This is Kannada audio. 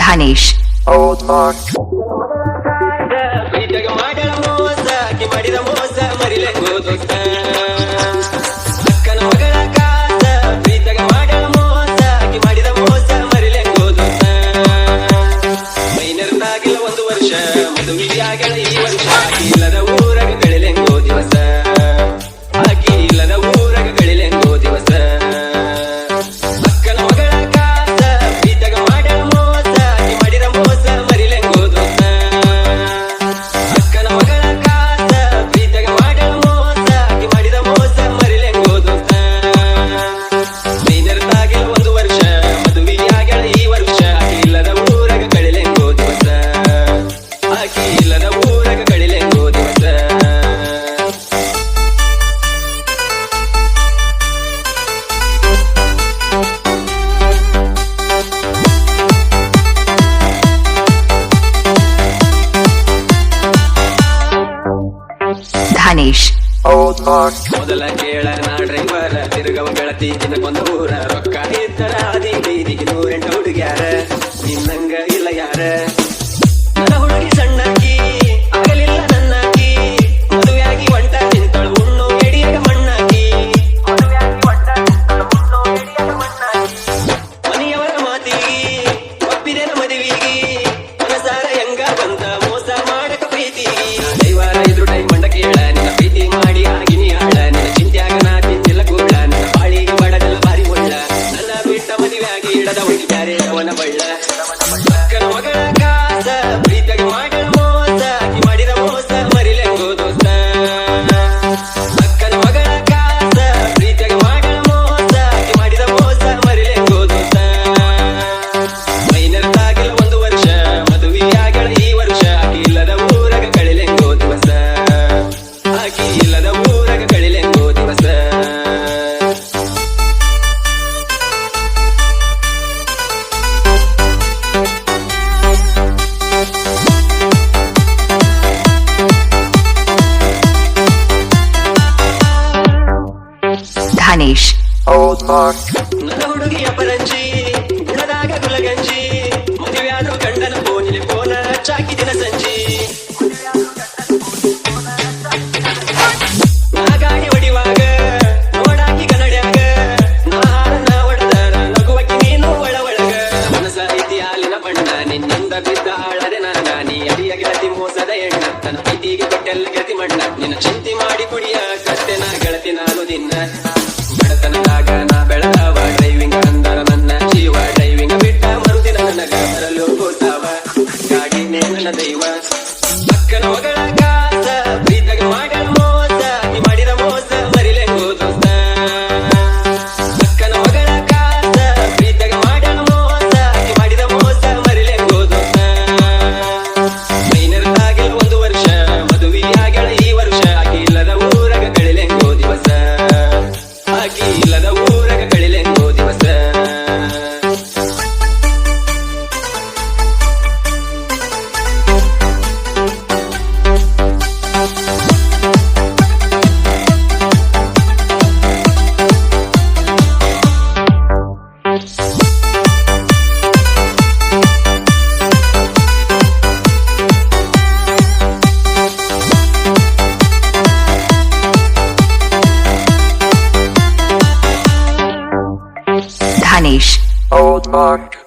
Dhanesh Old Mark. Dhanesh Old Mark. ಮೊದಲ ಕೇಳ ನಾ ಡ್ರೈವರ ತಿರುಗವ ಗೆಳತಿ ದಿನಕ್ಕೊಂದು ಊರ ರೊಕ್ಕ ಇದ್ದರ ಅದಿ ಬೀದಿಗೆ 108 ಹುಡುಗ್ಯಾರ ನಿನ್ನಂಗ ಇಲ್ಲ ಯಾರ ನನ್ನ ಹುಡುಗಿ ಸಣ್ಣಾಕಿ ಆಗಲಿಲ್ಲ ನನ್ನಾಕಿ ಮದುವೆಯಾಗಿ ಒಂಟ ನಿಂತಳು ಉಣ್ಣು ಎಡಿಯಾಗ ಮಣ್ಣಾಕಿ ಮನೆಯವರ ಮಾತಿಗೆ ಒಪ್ಪಿದೆನ ಮದುವಿಗೆ ಮನಸಾರ ಹೆಂಗ ಬಂತ ಮೋಸ ಮಾಡಕ ಪ್ರೀತಿಗೆ ದೈವಾರ ಇದ್ರು ಟೈಮ್ ಮಂಡ ಕೇಳ ನಿನ್ನ ಪ್ರೀತಿ ಮಾಡಿ ಆಗಿನಿ ಆಳ ನಿನ್ನ ಚಿಂತ್ಯಾಗ ನಾ ತಿಂತಿಲ್ಲ ಕೂಳ ನನ್ನ ಬಾಳಿಗೆ ಬಡದೆಲ್ಲ ಬಾರಿ ಒಳ್ಳ ನನ್ನ ಬಿಟ್ಟ ಮದುವೆಯಾಗಿ ಇಡದ ಹುಡುಗಿ ಬ್ಯಾರೆ ಅವನ ಬಳ್ಳ ಅಕ್ಕನ ಮಗಳ ಕಾಸ ಪ್ರೀತಿಗೆ ಮಾಡಲ ಮೋಸ ಆಕಿ ಮಾಡಿದ ಮೋಸ ಮರಿಲೆಂಗೋ ದೋಸ್ತ ಅಕ್ಕನ ಮಗಳ ಕಾಸ ಪ್ರೀತಿಗೆ ಮಾಡಲ ಮೋಸ ಆಕಿ ಮಾಡಿದ ಮೋಸ ಮರಿಲೆಂಗೋ ದೋಸ್ತ ಮೈನರ್ದಾಗಿಲ್ಲ 1 ವರ್ಷ ಮದುವೆಯಾಗಳ ಈ ವರ್ಷ ಆಕಿ ಇಲ್ಲದ ಊರಗ ಕಳಿಲೆಂಗೋ ದಿವಸ ಆಕಿ ಇಲ್ಲದ ಊರಗ ಕಳಿಲೆಂಗೋ ದಿವಸ ಧನೇಶ್ Old Mark. ನನ್ನ ಹುಡುಗಿಯ ಪರಂಜಿ ಗುಣದಾಗ ಗುಲಗಂಜಿ ಮದುವೆಯಾದ್ರು ಗಂಡನ ಫೋನಿಲೆ ಫೋನ ಚಾಕಿ ದಿನ ಸಂಜಿ ನಾ ಗಾಡಿ ಹೊಡಿವಾಗ ನೋಡಾಕಿ ಕನ್ನಡ್ಯಾಗ ನಾ ಹೊಡೆದರ ನಗುವಕ್ಕಿ ನೀನು ಒಳಗ ಮನಸ ಐತಿ ಹಾಲಿನ ಬಣ್ಣ ನಿನ್ನಿಂದ ಬಿದ್ದ ಹಾಳದೆ ನನ್ನ ನೀ ಅಡಿಯ ಗೆಳತಿ ಮೋಸದ ಎಣ್ಣ ನನ್ನ ಪ್ರೀತಿಗೆ ಕೊಟ್ಟೆಲ್ಲ ಗೆಳತಿ ಮಣ್ಣ ನಿನ್ನ ಚಿಂತೆ ಮಾಡಿ ಕುಡಿಯ ಕತ್ತೆ ನಾ ಗೆಳತಿ ನಾನು ದಿನ ಬಡತನದಾಗ ನಾ ಬೆಳಗಾವ ಡ್ರೈವಿಂಗ್ ಅಂದರ ನನ್ನ ಜೀವ ಡ್ರೈವಿಂಗ್ ಬಿಟ್ಟ ಮರುದಿನ ನನಗ ಬರಲು ಹೋತಾವ ಗಾಡಿನೇ ನನ್ನ ದೈವ ಅಕ್ಕನ ಮಗಳ ಕಾಸ ಪ್ರೀತಿಗೆ ಮಾಡಲ ಮೋಸ ಆಕಿ ಮಾಡಿದ ಮೋಸ ಮರಿಲೆಂಗೋ ದೋಸ್ತ ಅಕ್ಕನ ಮಗಳ ಕಾಸ ಪ್ರೀತಿಗೆ ಮಾಡಲ ಮೋಸ ಆಕಿ ಮಾಡಿದ ಮೋಸ ಮರಿಲೆಂಗೋ ದೋಸ್ತ ಮೈನರ್ದಾಗಿಲ್ಲ 1 ವರ್ಷ ಮದುವೆಯಾಗಳ ಈ ವರ್ಷ ಆಕಿ ಇಲ್ಲದ ಊರಗ ಕಳಿಲೆಂಗೋ ದಿವಸ ಆಕಿ ಇಲ್ಲದ ಊರಗ ಕಳಿಲೆಂಗೋ ದಿವಸ ಧನೇಶ್ Old Mark.